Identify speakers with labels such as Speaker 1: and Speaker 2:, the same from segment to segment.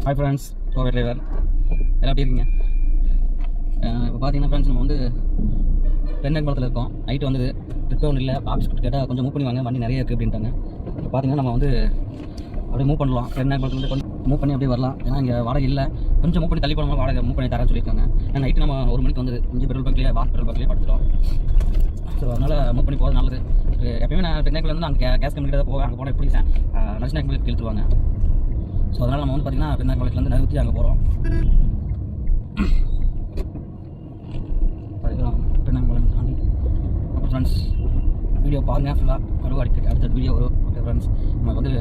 Speaker 1: Hi friends, Kovai driver எல்லாம் எப்படி இருக்கீங்க? இப்போ பார்த்தீங்கன்னா ஃப்ரெண்ட்ஸ், நம்ம வந்து பெருநாயக்குளத்தில் இருக்கோம். நைட்டு வந்தது ட்ரிப்பே ஒன்றும் இல்லை. ஆஃபீஸ் கேட்டால் கொஞ்சம் மூவ் பண்ணி வாங்க, வண்டி நிறைய இருக்குது அப்படின்ட்டாங்க. இப்போ பார்த்தீங்கன்னா நம்ம வந்து அப்படியே மூவ் பண்ணலாம். பெருநாயக்குளத்துலேருந்து கொஞ்சம் மூவ் பண்ணி அப்படியே வரலாம். ஏன்னா இங்கே வாடகை இல்லை, கொஞ்சம் மூவ் பண்ணி தள்ளி போனோம்னா வாடகை மூவ் பண்ணி தரேன்னு சொல்லியிருக்காங்க. ஏன்னா நைட்டு நம்ம 1 மணிக்கு வந்து இங்கே பெட்ரோல் பங்க்லேயே பெட்ரோல் பங்க்லேயே படுத்துட்டோம். ஸோ அதனால் மூவ் பண்ணி போகிறது நல்லது. எப்பயுமே நான் பெருநாயக்குளத்துலேருந்து அங்கே கேஸ் கம்பெனி தான் போவேன். அங்கே போனால் எப்படி நர்சிங் கம்பெனிக்கு இழுத்துருவாங்க. ஸோ அதனால் நம்ம வந்து பார்த்திங்கன்னா பெருநாயக்குளத்துலேருந்து நிறுத்தி அங்கே போகிறோம். பெருநாயக்குளம் தாண்டி அப்போ ஃப்ரெண்ட்ஸ் வீடியோ பாருங்கள் ஃபுல்லாக. அடுத்த வீடியோ வரும். ஓகே ஃப்ரெண்ட்ஸ், நம்ம வந்து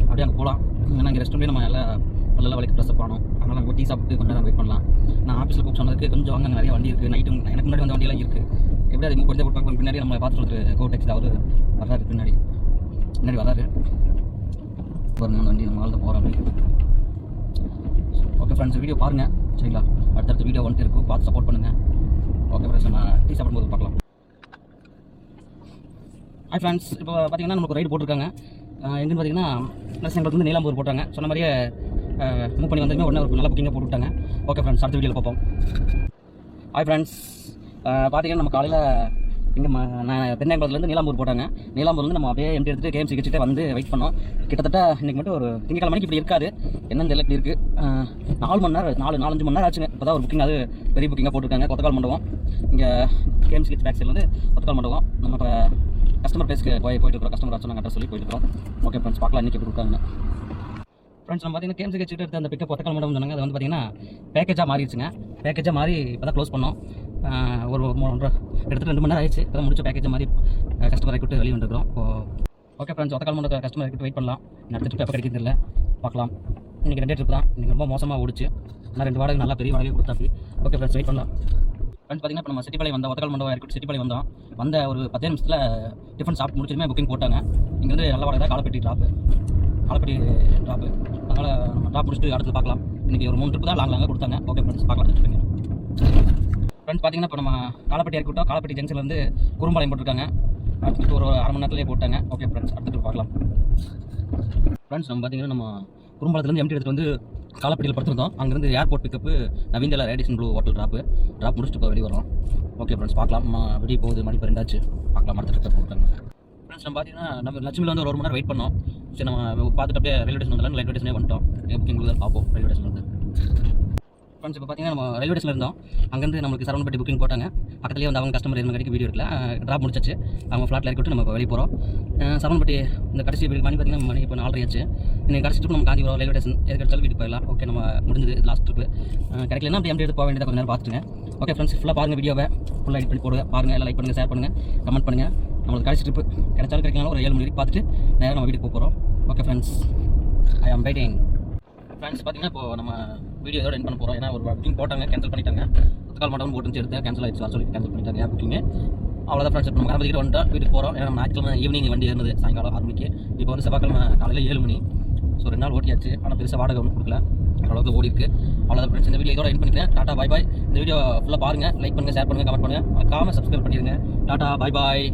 Speaker 1: அப்படியே அங்கே போகலாம். ஏன்னா இங்கே ரெஸ்ட் ரூம்லேயே நம்ம எல்லாம் பல்லெல்லாம் வலிக்கு ப்ரெஸ் பண்ணணும். அதனால் நம்ம டீ சாப்பிட்டு கொஞ்சம் நேரம் வெயிட் பண்ணலாம். நான் ஆஃபீஸில் கூப்பிட்டு சொன்னதுக்கு கொஞ்சம் அங்கே நிறைய வண்டி இருக்குது. நைட்டு எனக்கு முன்னாடி வந்த வண்டியெல்லாம் இருக்குது. எப்படி அது மூவ் பண்ணி போட்டு பின்னாடி நம்ம பார்த்து சொல்லிட்டு கோ டெக்ஸில் அவர் வர்றாரு. பின்னாடி வராரு பாருங்க. அந்த வண்டி நம்ம தான் போகிறோம் அப்படி. ஓகே ஃப்ரெண்ட்ஸ், வீடியோ பாருங்கள் சரிங்களா? அடுத்தடுத்த வீடியோ வந்துட்டு இருக்கும், பார்த்து சப்போர்ட் பண்ணுங்கள். ஓகே ஃப்ரெண்ட்ஸ், நம்ம டீ சாப்பிடும்போது பார்க்கலாம். ஹாய் ஃப்ரெண்ட்ஸ், இப்போ பார்த்தீங்கன்னா நமக்கு ரைடு போட்டிருக்காங்க. எங்கன்னு பார்த்தீங்கன்னா நரசிங்கபுரத்துலேருந்து நீலாம்பூர் போட்டாங்க. சொன்ன மாதிரியே மூவ் பண்ணி வந்ததுமே உடனே ஒரு நல்ல புக்கிங்காக போட்டு விட்டாங்க. ஓகே ஃப்ரெண்ட்ஸ், அடுத்த வீடியோவில் பார்ப்போம். ஹாய் ஃப்ரெண்ட்ஸ், பார்த்தீங்கன்னா நம்ம காலையில் இங்கே நான் பெருநாயக்குளத்துலேருந்து நீலாம்பூர் போட்டாங்க. நீலாம்பூர்லேருந்து நம்ம அப்படியே எம்டி எடுத்துகிட்டு கேஎம்சி வச்சுட்டு வந்து வெயிட் பண்ணோம். கிட்டத்தட்ட இன்றைக்கி மட்டும் ஒரு திங்கக்கிழமை மணிக்கு இப்படி இருக்காது. என்னன்னு தெரியல, இப்படி இருக்குது. 4 மணி நேரம் 4-5 மணி நேரம் ஆச்சுங்க. இப்போ தான் ஒரு புக்கிங், அது பெரிய புக்கிங்காக போட்டுருக்காங்க. கொத்தக்கால் மண்டபம், இங்கே கேஎம்சி பேக் சைடில் வந்து கொத்தக்கால் மண்டபம். நம்ம இப்போ கஸ்டமர் பிளேஸ்க்கு போயிட்டு இருக்கிறோம். கஸ்டமர் சொன்னாங்க அட்ரஸ் சொல்லி போயிட்டு இருக்கிறோம். ஓகே ஃப்ரெண்ட்ஸ், பார்க்கலாம் இன்றைக்கி எப்படி கொடுக்காங்க. ஃப்ரெண்ட்ஸ், நம்ம பார்த்தீங்கன்னா கேஎம்சி வச்சுட்டு எடுத்து அந்த பிக்கப் கொத்தக்கால் மண்டபம் சொன்னாங்க. அது வந்து பார்த்தீங்கன்னா பேக்கேஜாக மாறிடுச்சுங்க. பேக்கேஜாக மாறி இப்போ தான் க்ளோஸ் பண்ணோம். ஒரு 2 மணி நேரம் ஆயிடுச்சு. இப்போ தான் முடிச்ச பேக்கேஜ் மாதிரி கஸ்டமரை கூட்டு வெளியே வந்துருக்கிறோம். ஓகே ஃப்ரெண்ட்ஸ், ஒத்தக்கால் மண்டபம் கஸ்டமரை கூட்டு வெயிட் பண்ணலாம். அடுத்த ட்ரிப் எப்போ கிடைக்கிறது இல்லை, பார்க்கலாம். இன்றைக்கி 2 ட்ரிப் தான். இன்றைக்கி ரொம்ப மோசமாக ஓடிச்சு. ஆனால் 2 வாடகை நல்லா பெரிய வாடகை கொடுத்தாப்பி. ஓகே ஃப்ரெண்ட்ஸ், வெயிட் பண்ணலாம். ஃப்ரெண்ட்ஸ், பார்த்தீங்கன்னா இப்போ நம்ம செட்டிப்பாளையம் வந்தோம். ஒத்தக்கால் மண்டபம் இருக்கட்டும் செட்டிப்பாளையம் வந்த ஒரு 10 நிமிஷத்தில் டிஃபன் சாப்பிட்டு முடிச்சதுமே புக்கிங் போட்டாங்க. இங்கேருந்து நல்ல வாடகை தான். காலப்பட்டி ட்ராப்பு. அதனால் நம்ம ட்ராப் முடிச்சுட்டு அடுத்து பார்க்கலாம். இன்றைக்கி ஒரு 3 ட்ரிப் தான் லாங்காக கொடுத்தாங்க. ஓகே ஃப்ரெண்ட்ஸ், பார்க்கலாம். ஃப்ரெண்ட்ஸ், பார்த்தீங்கன்னா இப்போ நம்ம காலப்பட்டி இறக்கிட்டோம். காலப்பட்டி ஜங்ஷன்லேருந்து குறும்பாளையம் போட்டிருக்காங்க. அடுத்து ஒரு 1/2 மணி நேரத்துலேயே போட்டாங்க. ஓகே ஃப்ரெண்ட்ஸ், அடுத்து பார்க்கலாம். ஃப்ரெண்ட்ஸ், நம்ம பார்த்தீங்கன்னா நம்ம குறும்பாளத்துலேருந்து எம்டி எடுத்துகிட்டு வந்து காலப்பட்டியில் படுத்துருந்தோம். அங்கேருந்து ஏர்போர்ட் பிக்கப்பு நவீந்தியா ரேடியேஷன் ப்ளூ ஹோட்டல் ட்ராப் முடிச்சுட்டு இப்போ வெளியே வரோம். ஓகே ஃப்ரெண்ட்ஸ், பார்க்கலாம். வெளியே போகுது, மணி 12 ஆச்சு. பார்க்கலாம் அடுத்த ட்ரிப் போட்டாங்க. ஃப்ரெண்ட்ஸ், நம்ம பார்த்தீங்கன்னா நம்ம லட்சுமியில் வந்து ஒரு 1 மணி நேரம் வெயிட் பண்ணோம். சரி, நம்ம பார்த்துட்டு அப்படியே ரயில்வே ஸ்டேஷன் வந்தாலும் ரயில்வே ஸ்டேஷனே வந்துட்டோம். புக்கிங் தான் பார்ப்போம் ரயில்வே ஸ்டேஷன் வந்து. ஃப்ரெண்ட்ஸ், இப்போ பார்த்தீங்கன்னா நம்ம ரயில்வே ஸ்டேஷனில் இருந்தோம். அங்கேருந்து நம்மளுக்கு சரவணப்பட்டி புக்கிங் போட்டாங்க. பக்கத்துலேயே வந்து அவங்க கஸ்டமர் என்ன கடைக்கு வீடியோ எடுக்கல. ட்ராப் முடிச்சாச்சு. அவங்க ஃப்ளாட்டில் இறக்கி விட்டு நம்ம இப்போ வெளியே போகிறோம். சரவணப்பட்டி இந்த கடைசி மணி பார்த்தீங்கன்னா மணி இப்போ 4:30 ஆச்சு. இன்னைக்கு கடைசி ட்ரிப் நம்ம காஞ்சிபுரம் ரயில்வே ஸ்டேஷன் எது கிடைச்சாலும் வீட்டுக்கு போயிடலாம். ஓகே, நம்ம முடிஞ்சது லாஸ்ட் ட்ரிப். கிடைக்கலன்னா அப்படி எம்டி எடுத்து போக வேண்டியதாக கொஞ்சம் நேரம் பார்த்துங்க. ஓகே ஃப்ரெண்ட்ஸ், ஃபுல்லாக பாருங்கள், வீடியோவை ஃபுல்லாக எடிட் பண்ணி போடுங்க. பாருங்கள், எல்லாம் லைக் பண்ணுங்கள், ஷேர் பண்ணுங்கள், கமெண்ட் பண்ணுங்கள். நம்மளுக்கு கடைசி ட்ரிப் கிடைச்சாலும் கிடைக்கலாம். ஒரு 7 மணி வரைக்கும் பார்த்துட்டு நேரம் நம்ம வீட்டுக்கு போகிறோம். ஓகே ஃப்ரெண்ட்ஸ், ஐ ஆம் வெயிட்டிங். ஃப்ரெண்ட்ஸ், பார்த்தீங்கன்னா இப்போ நம்ம வீடியோ இதோட எண்ட் பண்ண போகிறோம். ஏன்னா ஒரு புக்கிங் போட்டாங்க, கேன்சல் பண்ணிட்டாங்க. கொத்தக்கால் மண்டபம் போட்டு எடுத்து கேன்சல் ஆகிடுச்சு. சொல்லி கேன்சல் பண்ணிட்டாங்க புக்கிங். அவ்வளோதான் ஃப்ரெண்ட்ஸ், நம்ம கணபதிக்கிட்ட வந்துட்டோம். வீட்டுக்கு போகிறோம். ஏன்னா நம்ம ஞாயிற்றுக்கிழமை ஈவினிங் வண்டி இருந்தது, சாயங்காலம் 6 மணிக்கு. இப்போ வந்து செவ்வாய்க்கிழமை காலையில் 7 மணி. ஸோ 2 நாள் ஓட்டியாச்சு. ஆனால் பெருசாக வாடகை ஒன்றும் கொடுக்கல, அளவுக்கு ஓடி இருக்குது. அவ்வளோதான் ஃப்ரெண்ட்ஸ், இந்த வீடியோ இதோட எண்ட் பண்ணிக்கிறேன். டாட்டா பாய் பாய். இந்த வீடியோ ஃபுல்லாக பாருங்கள், லைக் பண்ணுங்கள், ஷேர் பண்ணுங்கள், கமெண்ட் பண்ணுங்கள், மறக்காமல் சப்ஸ்கிரைப் பண்ணிடுங்க. டாட்டா பாய் பாய்.